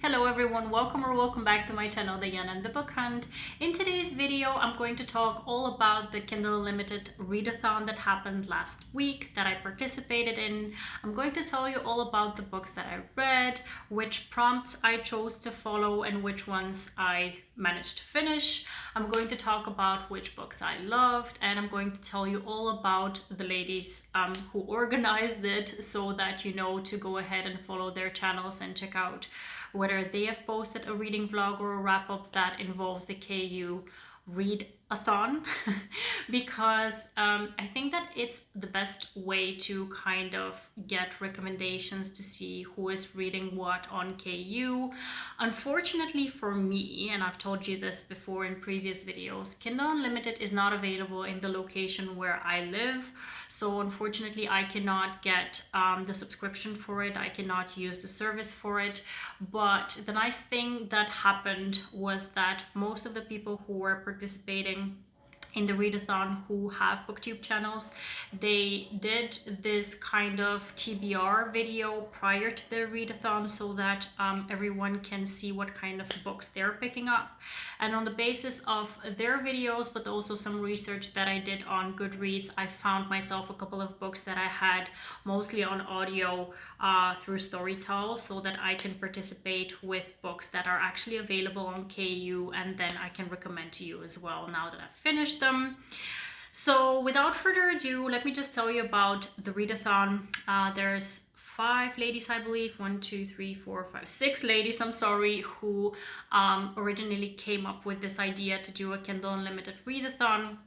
Hello everyone, welcome back to my channel, The Yen and the Book Hunt. In today's video, I'm going to talk all about the Kindle Unlimited Readathon that happened last week that I participated in. I'm going to tell you all about the books that I read, which prompts I chose to follow, and which ones I managed to finish. I'm going to talk about which books I loved, and I'm going to tell you all about the ladies who organized it so that you know to go ahead and follow their channels and check out whether they have posted a reading vlog or a wrap-up that involves the KU Readathon because I think that it's the best way to kind of get recommendations to see who is reading what on KU. Unfortunately for me, and I've told you this before in previous videos, Kindle Unlimited is not available in the location where I live. So unfortunately, I cannot get the subscription for it. I cannot use the service for it. But the nice thing that happened was that most of the people who were participating in the Readathon who have Booktube channels, they did this kind of TBR video prior to the Readathon so that everyone can see what kind of books they're picking up. And on the basis of their videos, but also some research that I did on Goodreads, I found myself a couple of books that I had mostly on audio through Storytel so that I can participate with books that are actually available on KU, and then I can recommend to you as well now that I've finished them. So without further ado, let me just tell you about the Readathon. There's 5 ladies, I believe, 1, 2, 3, 4, 5, 6 ladies, I'm sorry, who originally came up with this idea to do a Kindle Unlimited Readathon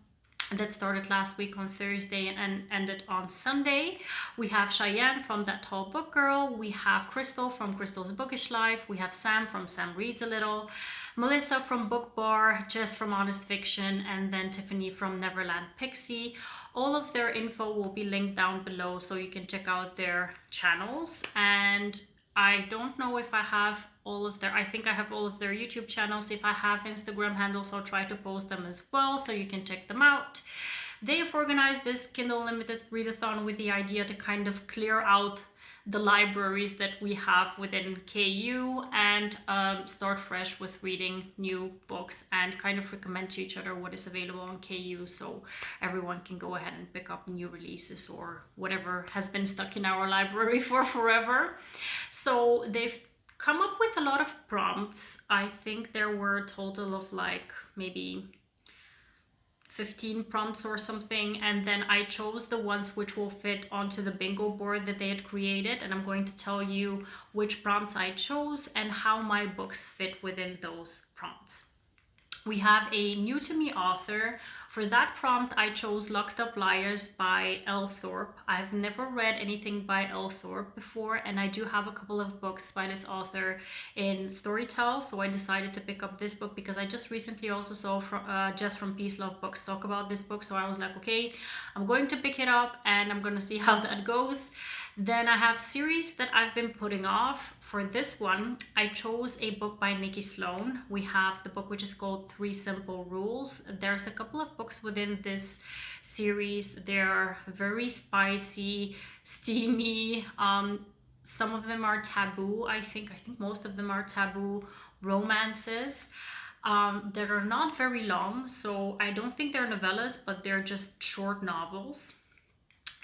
that started last week on Thursday and ended on Sunday. We have Cheyenne from That Tall Book Girl, we have Crystal from Crystal's Bookish Life, we have Sam from Sam Reads a Little, Melissa from Book Bar, Jess from Honest Fiction, and then Tiffany from Neverland Pixie. All of their info will be linked down below so you can check out their channels. And I don't know if I have all of their, I think I have all of their YouTube channels. If I have Instagram handles, I'll try to post them as well so you can check them out. They have organized this Kindle Unlimited Readathon with the idea to kind of clear out the libraries that we have within KU and start fresh with reading new books and kind of recommend to each other what is available on KU so everyone can go ahead and pick up new releases or whatever has been stuck in our library for forever. So they've come up with a lot of prompts. I think there were a total of like maybe 15 prompts or something, and then I chose the ones which will fit onto the bingo board that they had created, and I'm going to tell you which prompts I chose and how my books fit within those prompts. We have a new to me author. For that prompt, I chose Locked Up Liars by Elle Thorpe. I've never read anything by Elle Thorpe before, and I do have a couple of books by this author in Storytel, so I decided to pick up this book because I just recently also saw Jess from Peace Love Books talk about this book, so I was like, okay, I'm going to pick it up and I'm going to see how that goes. Then I have series that I've been putting off. For this one, I chose a book by Nikki Sloane. We have the book which is called 3 Simple Rules. There's a couple of books within this series. They're very spicy, steamy. Some of them are taboo, I think most of them are taboo romances that are not very long. So I don't think they're novellas, but they're just short novels.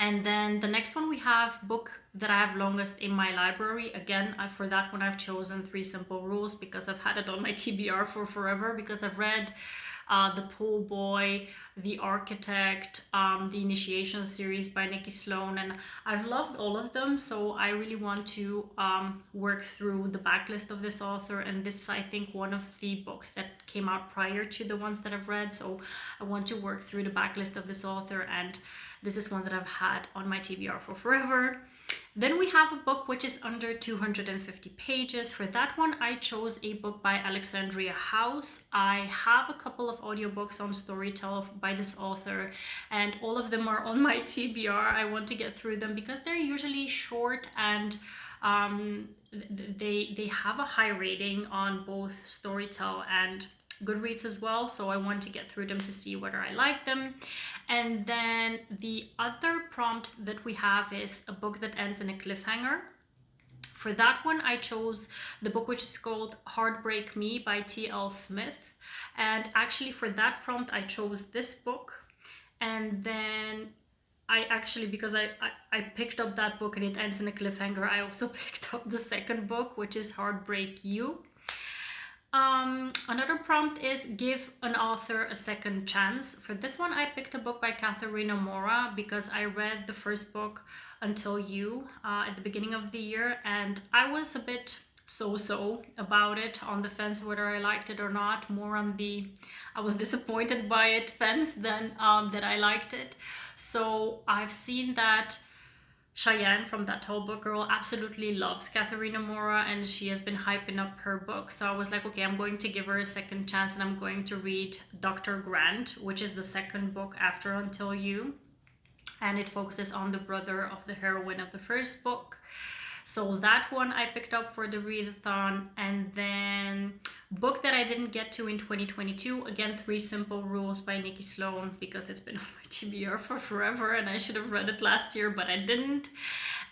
And then the next one we have book that I have longest in my library. Again, for that one I've chosen 3 Simple Rules because I've had it on my TBR for forever, because I've read The Pool Boy, The Architect, the Initiation series by Nikki Sloane, and I've loved all of them. So I really want to work through the backlist of this author, and this is, I think, one of the books that came out prior to the ones that I've read. So I want to work through the backlist of this author, and this is one that I've had on my TBR for forever. Then we have a book which is under 250 pages. For that one, I chose a book by Alexandria House. I have a couple of audiobooks on Storytel by this author, and all of them are on my TBR. I want to get through them because they're usually short and they have a high rating on both Storytel and Goodreads as well, so I want to get through them to see whether I like them. And then the other prompt that we have is a book that ends in a cliffhanger. For that one, I chose the book which is called Heartbreak Me by T.L. Smith. And actually for that prompt, I chose this book. And then I actually, because I picked up that book and it ends in a cliffhanger, I also picked up the second book, which is Heartbreak You. Another prompt is give an author a second chance. For this one, I picked a book by Catharina Maura because I read the first book, Until You, at the beginning of the year, and I was a bit so-so about it, on the fence whether I liked it or not, more on the I was disappointed by it fence than that I liked it. So I've seen that Cheyenne from That Tall Book Girl absolutely loves Catharina Maura and she has been hyping up her book. So I was like, okay, I'm going to give her a second chance and I'm going to read Dr. Grant, which is the second book after Until You. And it focuses on the brother of the heroine of the first book. So that one I picked up for the readathon. And then book that I didn't get to in 2022, again, 3 Simple Rules by Nikki Sloane, because it's been on my TBR for forever and I should have read it last year, but I didn't.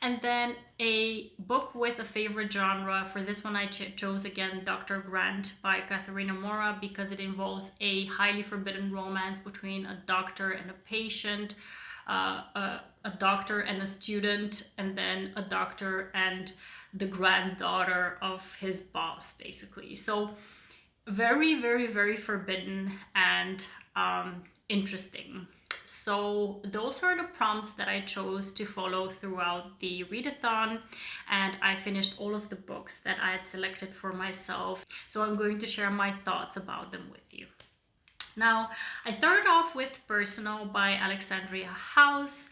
And then a book with a favorite genre. For this one I chose again Dr. Grant by Catharina Maura because it involves a highly forbidden romance between a doctor and a patient, a doctor and a student, and then a doctor and the granddaughter of his boss, basically. So very, very, very forbidden and interesting. So those are the prompts that I chose to follow throughout the readathon, and I finished all of the books that I had selected for myself. So I'm going to share my thoughts about them with you. Now, I started off with Personal by Alexandria House.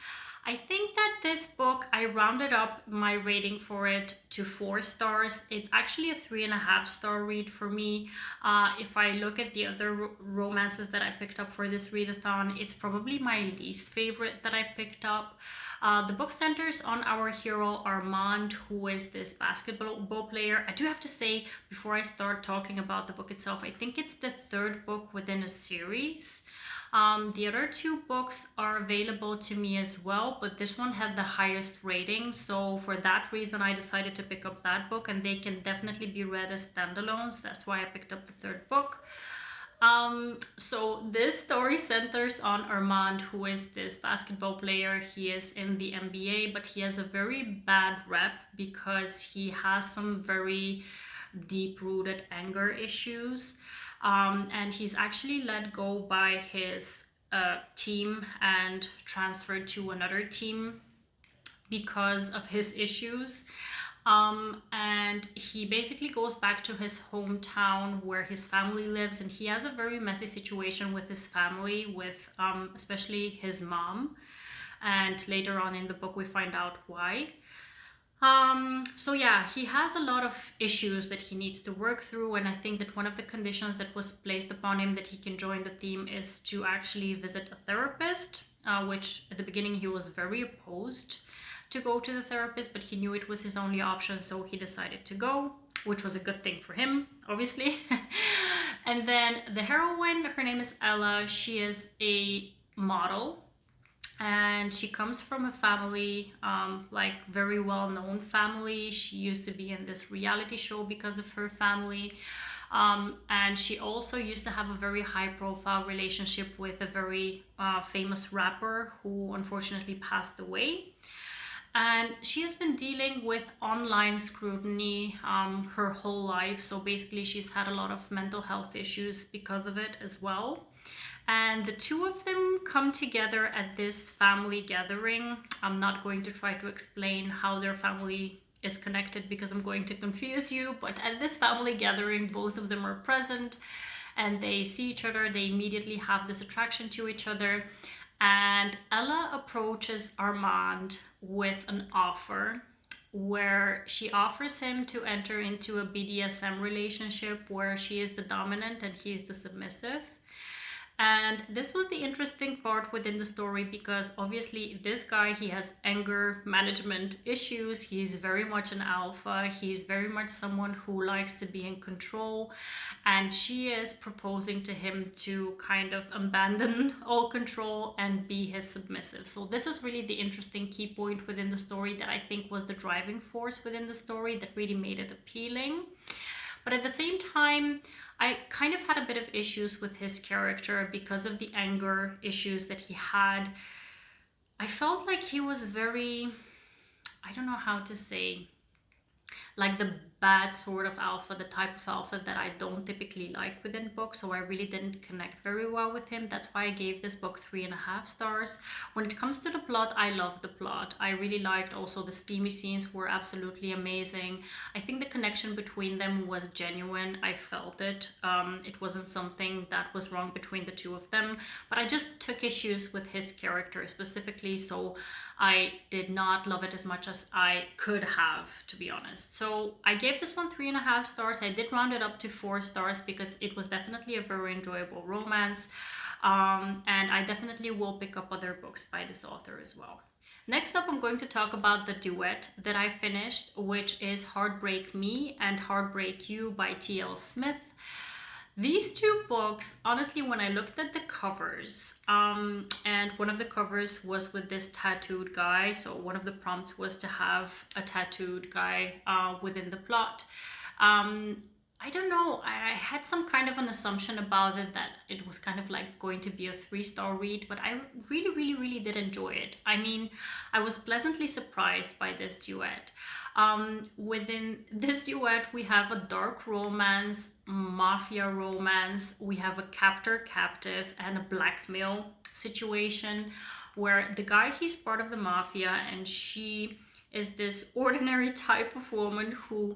I think that this book, I rounded up my rating for it to 4 stars. It's actually a 3.5-star read for me. If I look at the other romances that I picked up for this readathon, it's probably my least favorite that I picked up. The book centers on our hero Armand, who is this basketball player. I do have to say, before I start talking about the book itself, I think it's the 3rd book within a series. The other 2 books are available to me as well, but this one had the highest rating. So for that reason, I decided to pick up that book, and they can definitely be read as standalones. That's why I picked up the 3rd book. So this story centers on Armand, who is this basketball player. He is in the NBA, but he has a very bad rep because he has some very deep-rooted anger issues. And he's actually let go by his team and transferred to another team because of his issues. And he basically goes back to his hometown where his family lives, and he has a very messy situation with his family, with especially his mom. And later on in the book we find out why. So yeah, he has a lot of issues that he needs to work through, and I think that one of the conditions that was placed upon him that he can join the team is to actually visit a therapist, which at the beginning he was very opposed to go to the therapist, but he knew it was his only option, so he decided to go, which was a good thing for him, obviously. And then the heroine, her name is Elle. She is a model, and she comes from a family, like very well-known family. She used to be in this reality show because of her family. And she also used to have a very high-profile relationship with a very famous rapper who unfortunately passed away. And she has been dealing with online scrutiny her whole life. So basically she's had a lot of mental health issues because of it as well. And the 2 of them come together at this family gathering. I'm not going to try to explain how their family is connected because I'm going to confuse you, but at this family gathering, both of them are present and they see each other. They immediately have this attraction to each other. And Elle approaches Armand with an offer where she offers him to enter into a BDSM relationship where she is the dominant and he's the submissive. And this was the interesting part within the story, because obviously this guy, he has anger management issues. He's very much an alpha. He's very much someone who likes to be in control. And she is proposing to him to kind of abandon all control and be his submissive. So this was really the interesting key point within the story that I think was the driving force within the story that really made it appealing. But at the same time, I kind of had a bit of issues with his character because of the anger issues that he had. I felt like he was very, I don't know how to say, like the bad sort of alpha, the type of alpha that I don't typically like within books. So I really didn't connect very well with him. That's why I gave this book 3.5 stars. When it comes to the plot, I love the plot. I really liked also the steamy scenes were absolutely amazing. I think the connection between them was genuine. I felt it. It wasn't something that was wrong between the two of them, but I just took issues with his character specifically. So I did not love it as much as I could have, to be honest. So I gave this one 3.5 stars. I did round it up to 4 stars because it was definitely a very enjoyable romance. And I definitely will pick up other books by this author as well. Next up, I'm going to talk about the duet that I finished, which is Heartbreak Me and Heartbreak You by T.L. Smith. These two books, honestly, when I looked at the covers, and one of the covers was with this tattooed guy, so one of the prompts was to have a tattooed guy within the plot. I don't know, I had some kind of an assumption about it that it was kind of like going to be a 3-star read, but I really did enjoy it. I mean, I was pleasantly surprised by this duet. Within this duet, we have a dark romance, mafia romance, we have a captor-captive and a blackmail situation where the guy, he's part of the mafia and she is this ordinary type of woman who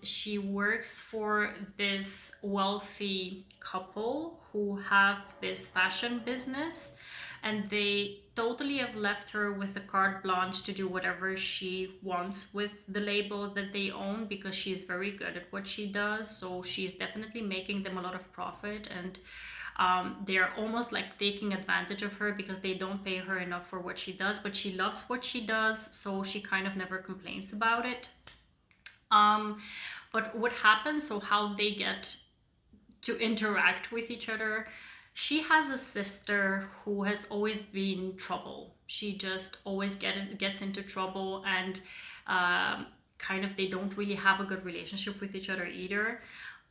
she works for this wealthy couple who have this fashion business, and they totally have left her with a carte blanche to do whatever she wants with the label that they own because she's very good at what she does. So she's definitely making them a lot of profit, and they're almost like taking advantage of her because they don't pay her enough for what she does, but she loves what she does, so she kind of never complains about it. But what happens, so how they get to interact with each other, she has a sister who has always been trouble. She just always gets into trouble, and kind of they don't really have a good relationship with each other either.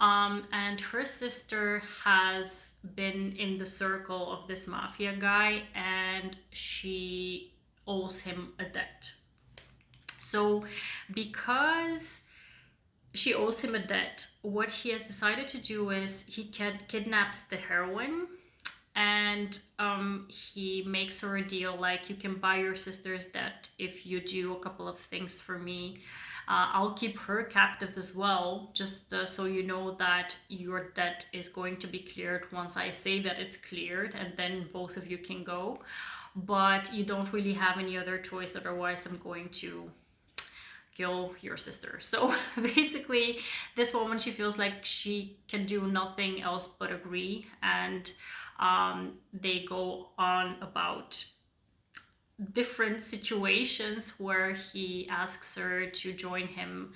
And her sister has been in the circle of this mafia guy, and she owes him a debt. So because she owes him a debt, what he has decided to do is he kidnaps the heroine, and he makes her a deal like, you can buy your sister's debt if you do a couple of things for me. I'll keep her captive as well, just so you know that your debt is going to be cleared once I say that it's cleared, and then both of you can go. But you don't really have any other choice, otherwise I'm going to kill your sister. So basically, this woman, she feels like she can do nothing else but agree, and they go on about different situations where he asks her to join him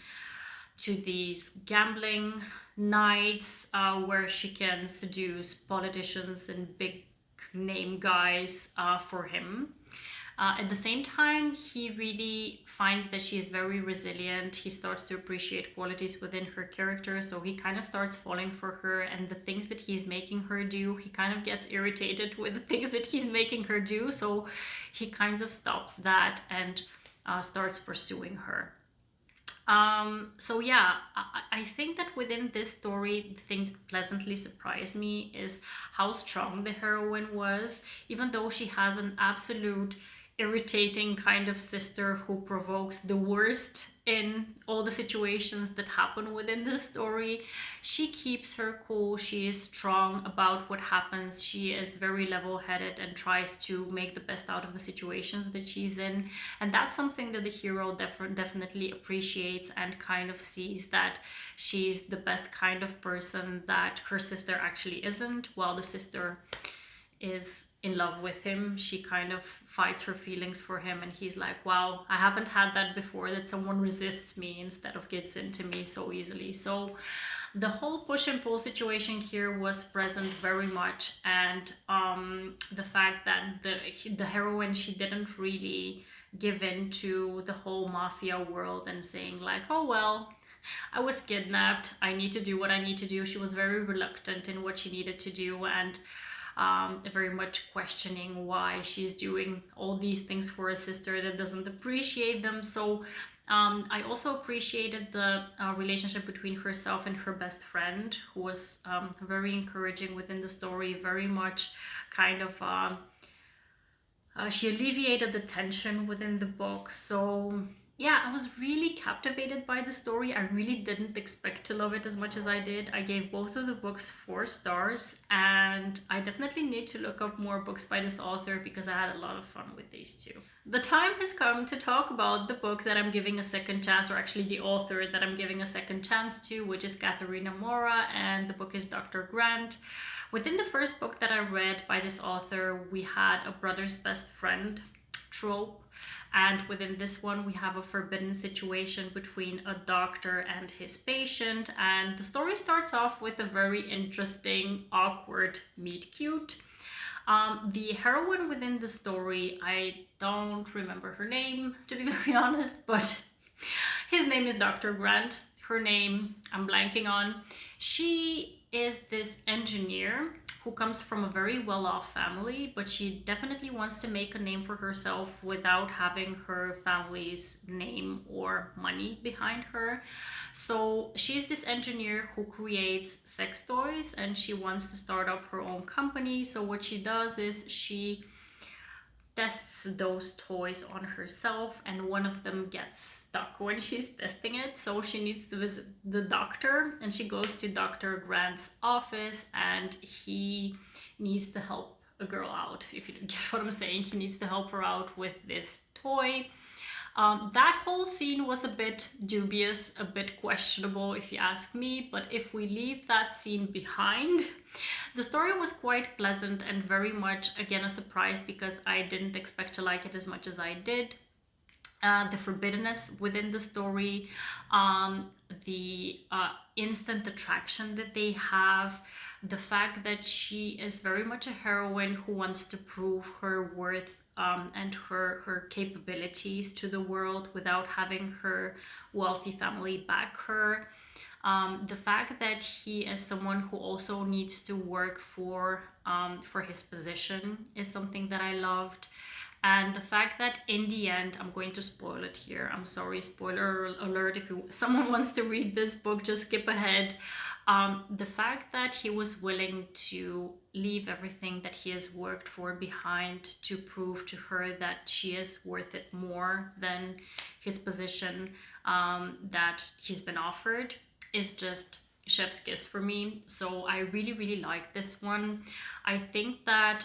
to these gambling nights where she can seduce politicians and big name guys for him. At the same time, he really finds that she is very resilient. He starts to appreciate qualities within her character, so he kind of starts falling for her, and the things that he's making her do, he kind of gets irritated with the things that he's making her do, so he kind of stops that and starts pursuing her. So yeah, I think that within this story, the thing that pleasantly surprised me is how strong the heroine was. Even though she has an absolute irritating kind of sister who provokes the worst in all the situations that happen within the story. She keeps her cool. She is strong about what happens. She is very level-headed and tries to make the best out of the situations that she's in. And that's something that the hero definitely appreciates, and kind of sees that she's the best kind of person that her sister actually isn't. While the sister is in love with him, she kind of fights her feelings for him, and he's like, wow, I haven't had that before, that someone resists me instead of gives in to me so easily. So the whole push and pull situation here was present very much, and the fact that the heroine, she didn't really give in to the whole mafia world and saying like, oh well, I was kidnapped, I need to do what I need to do. She was very reluctant in what she needed to do, and very much questioning why she's doing all these things for a sister that doesn't appreciate them. So I also appreciated the relationship between herself and her best friend, who was very encouraging within the story, very much kind of she alleviated the tension within the book. So yeah, I was really captivated by the story. I really didn't expect to love it as much as I did. I gave both of the books 4 stars, and I definitely need to look up more books by this author because I had a lot of fun with these two. The time has come to talk about the book that I'm giving a second chance, or actually the author that I'm giving a second chance to, which is Catharina Maura, and the book is Dr. Grant. Within the first book that I read by this author, we had a brother's best friend trope. And within this one, we have a forbidden situation between a doctor and his patient. And the story starts off with a very interesting, awkward meet cute. The heroine within the story, I don't remember her name, to be very honest, but his name is Dr. Grant. Her name, I'm blanking on. She is this engineer who comes from a very well-off family, but she definitely wants to make a name for herself without having her family's name or money behind her. So she's this engineer who creates sex toys, and she wants to start up her own company. So what she does is she tests those toys on herself, and one of them gets stuck when she's testing it. So she needs to visit the doctor, and she goes to Dr. Grant's office, and he needs to help a girl out. If you get what I'm saying, he needs to help her out with this toy. That whole scene was a bit dubious, a bit questionable if you ask me, but if we leave that scene behind, the story was quite pleasant and very much, again, a surprise because I didn't expect to like it as much as I did. The forbiddenness within the story, the instant attraction that they have, the fact that she is very much a heroine who wants to prove her worth and her capabilities to the world without having her wealthy family back her. The fact that he is someone who also needs to work for his position is something that I loved. And the fact that in the end, I'm going to spoil it here. I'm sorry, spoiler alert. If someone wants to read this book, just skip ahead. The fact that he was willing to leave everything that he has worked for behind to prove to her that she is worth it more than his position that he's been offered is just chef's kiss for me. So I really, really like this one. I think that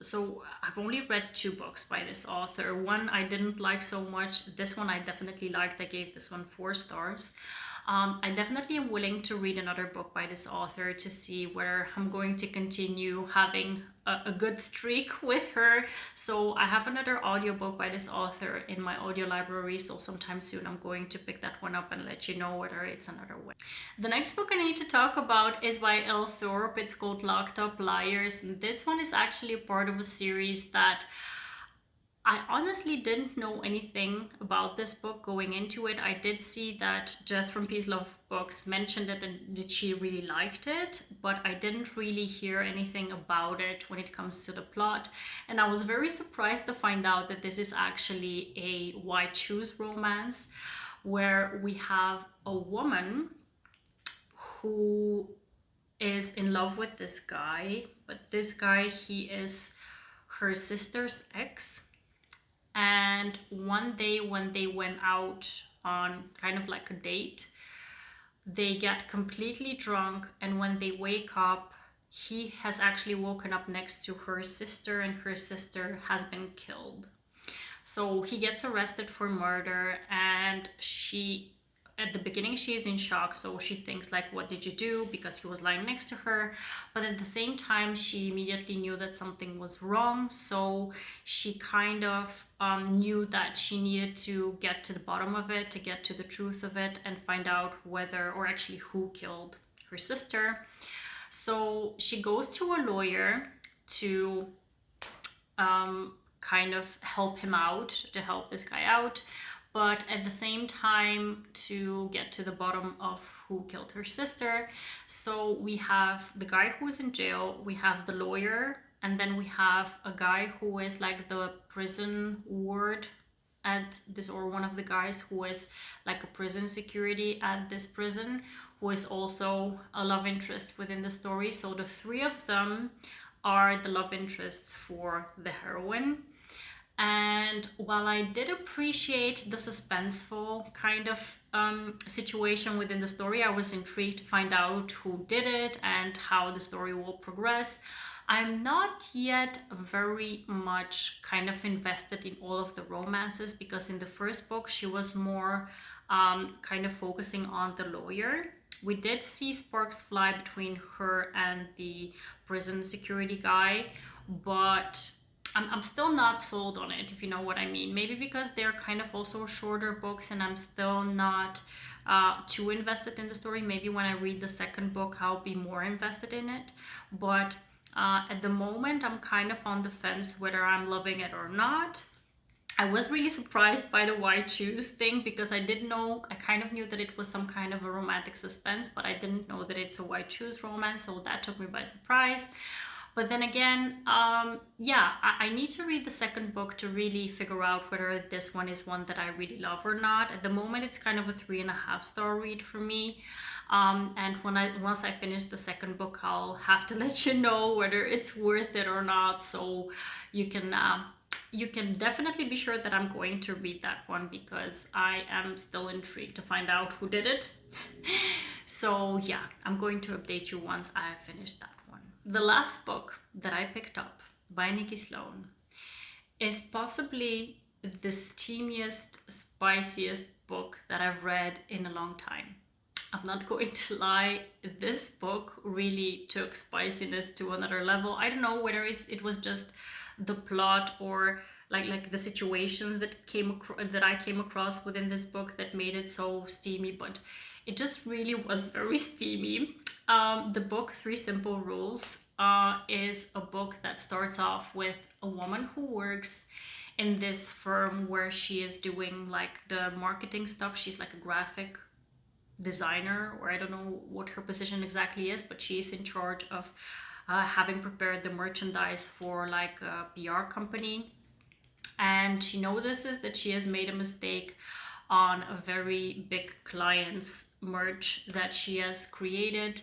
so I've only read 2 books by this author. One I didn't like so much. This one I definitely liked. I gave this one 4 stars. I definitely am willing to read another book by this author to see where I'm going to continue having a good streak with her. So I have another audiobook by this author in my audio library, so sometime soon I'm going to pick that one up and let you know whether it's another way. The next book I need to talk about is by Elle Thorpe. It's called Locked Up Liars, and this one is actually a part of a series that I honestly didn't know anything about this book going into it. I did see that Jess from Peace Love Books mentioned it and that she really liked it, but I didn't really hear anything about it when it comes to the plot. And I was very surprised to find out that this is actually a white shoes romance where we have a woman who is in love with this guy, but this guy, he is her sister's ex. And one day when they went out on kind of like a date, they get completely drunk, and when they wake up, he has actually woken up next to her sister, and her sister has been killed. So he gets arrested for murder, and she, at the beginning, she is in shock. So she thinks like, what did you do? Because he was lying next to her. But at the same time, she immediately knew that something was wrong. So she kind of knew that she needed to get to the bottom of it, to get to the truth of it, and find out whether, or actually who killed her sister. So she goes to a lawyer to kind of help him out, to help this guy out, but at the same time to get to the bottom of who killed her sister. So we have the guy who's in jail, we have the lawyer, and then we have a guy who is like the prison ward at this, or one of the guys who is like a prison security at this prison, who is also a love interest within the story. So the three of them are the love interests for the heroine. And while I did appreciate the suspenseful kind of situation within the story, I was intrigued to find out who did it and how the story will progress. I'm not yet very much kind of invested in all of the romances, because in the first book she was more kind of focusing on the lawyer. We did see sparks fly between her and the prison security guy, but I'm still not sold on it, if you know what I mean. Maybe because they're kind of also shorter books and I'm still not too invested in the story. Maybe when I read the second book, I'll be more invested in it. But at the moment, I'm kind of on the fence whether I'm loving it or not. I was really surprised by the white shoes thing, because I kind of knew that it was some kind of a romantic suspense, but I didn't know that it's a white shoes romance, so that took me by surprise. But then again, I need to read the second book to really figure out whether this one is one that I really love or not. At the moment, it's kind of a 3.5-star read for me. And once I finish the second book, I'll have to let you know whether it's worth it or not. So you can definitely be sure that I'm going to read that one, because I am still intrigued to find out who did it. So yeah, I'm going to update you once I have finished that one. The last book that I picked up by Nikki Sloane is possibly the steamiest, spiciest book that I've read in a long time. I'm not going to lie, this book really took spiciness to another level. I don't know whether it was just the plot or like the situations that I came across within this book that made it so steamy, but it just really was very steamy. The book 3 Simple Rules is a book that starts off with a woman who works in this firm where she is doing like the marketing stuff. She's like a graphic designer, or I don't know what her position exactly is, but she's in charge of having prepared the merchandise for like a PR company. And she notices that she has made a mistake on a very big client's merch that she has created.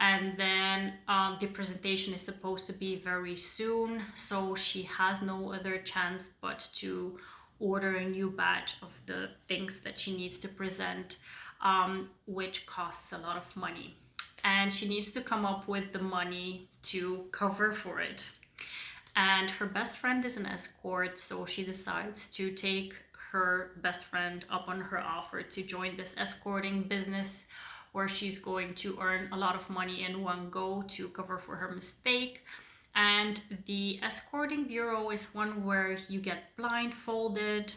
And then the presentation is supposed to be very soon, so she has no other chance but to order a new batch of the things that she needs to present, which costs a lot of money. And she needs to come up with the money to cover for it. And her best friend is an escort, so she decides to take her best friend up on her offer to join this escorting business, where she's going to earn a lot of money in one go to cover for her mistake. And the escorting bureau is one where you get blindfolded.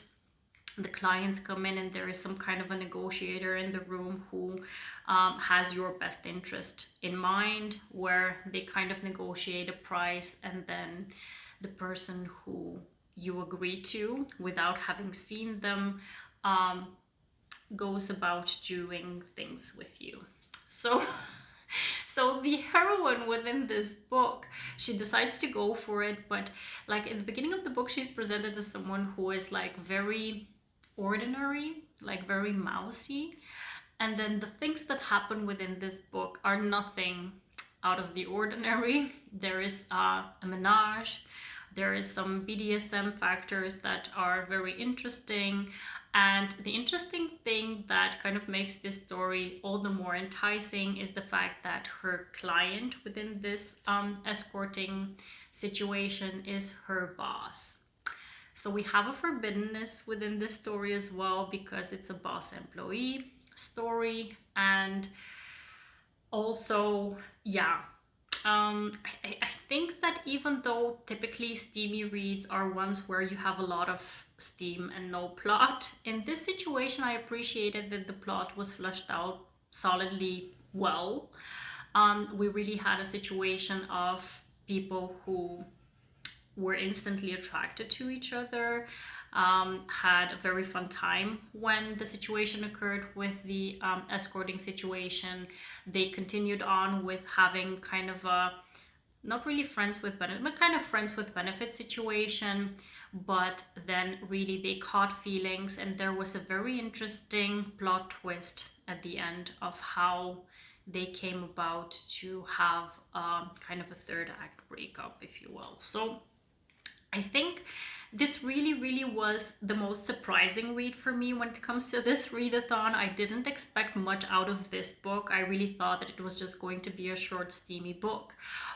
The clients come in and there is some kind of a negotiator in the room who has your best interest in mind, where they kind of negotiate a price, and then the person who you agree to without having seen them goes about doing things with you. So the heroine within this book, she decides to go for it, but like in the beginning of the book, she's presented as someone who is like very ordinary, like very mousy. And then the things that happen within this book are nothing out of the ordinary. There is a menage, There is some BDSM factors that are very interesting. And the interesting thing that kind of makes this story all the more enticing is the fact that her client within this escorting situation is her boss. So we have a forbiddenness within this story as well, because it's a boss employee story. And also, yeah, I think that even though typically steamy reads are ones where you have a lot of steam and no plot, in this situation I appreciated that the plot was fleshed out solidly well. We really had a situation of people who were instantly attracted to each other, had a very fun time when the situation occurred with the escorting situation. They continued on with having kind of a, not really friends with benefit, but kind of friends with benefit situation. But then really they caught feelings, and there was a very interesting plot twist at the end of how they came about to have kind of a third act breakup, if you will. So I think this really was the most surprising read for me when it comes to this readathon. I didn't expect much out of this book. I really thought that it was just going to be a short, steamy book.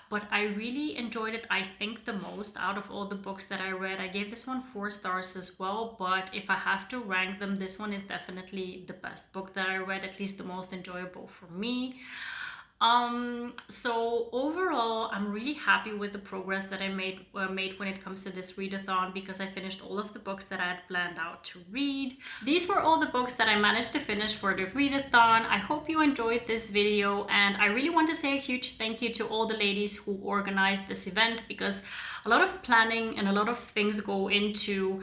But I really enjoyed it, I think, the most out of all the books that I read. I gave this one 4 stars as well, but if I have to rank them, this one is definitely the best book that I read, at least the most enjoyable for me. So overall, I'm really happy with the progress that I made when it comes to this readathon, because I finished all of the books that I had planned out to read. These were all the books that I managed to finish for the readathon. I hope you enjoyed this video, and I really want to say a huge thank you to all the ladies who organized this event, because a lot of planning and a lot of things go into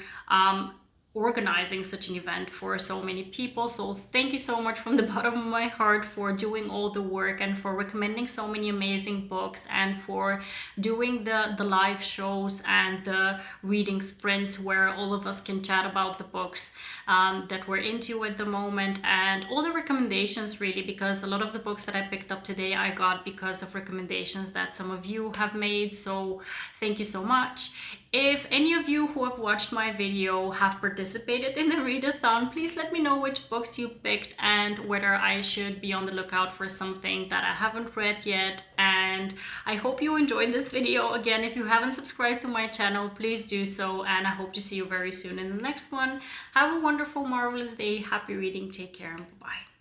organizing such an event for so many people. So thank you so much from the bottom of my heart for doing all the work, and for recommending so many amazing books, and for doing the live shows and the reading sprints where all of us can chat about the books that we're into at the moment, and all the recommendations really, because a lot of the books that I picked up today I got because of recommendations that some of you have made. So thank you so much. If any of you who have watched my video have participated in the readathon, please let me know which books you picked and whether I should be on the lookout for something that I haven't read yet. And I hope you enjoyed this video. Again, if you haven't subscribed to my channel, please do so, and I hope to see you very soon in the next one. Have a wonderful, marvelous day. Happy reading. Take care, and bye-bye.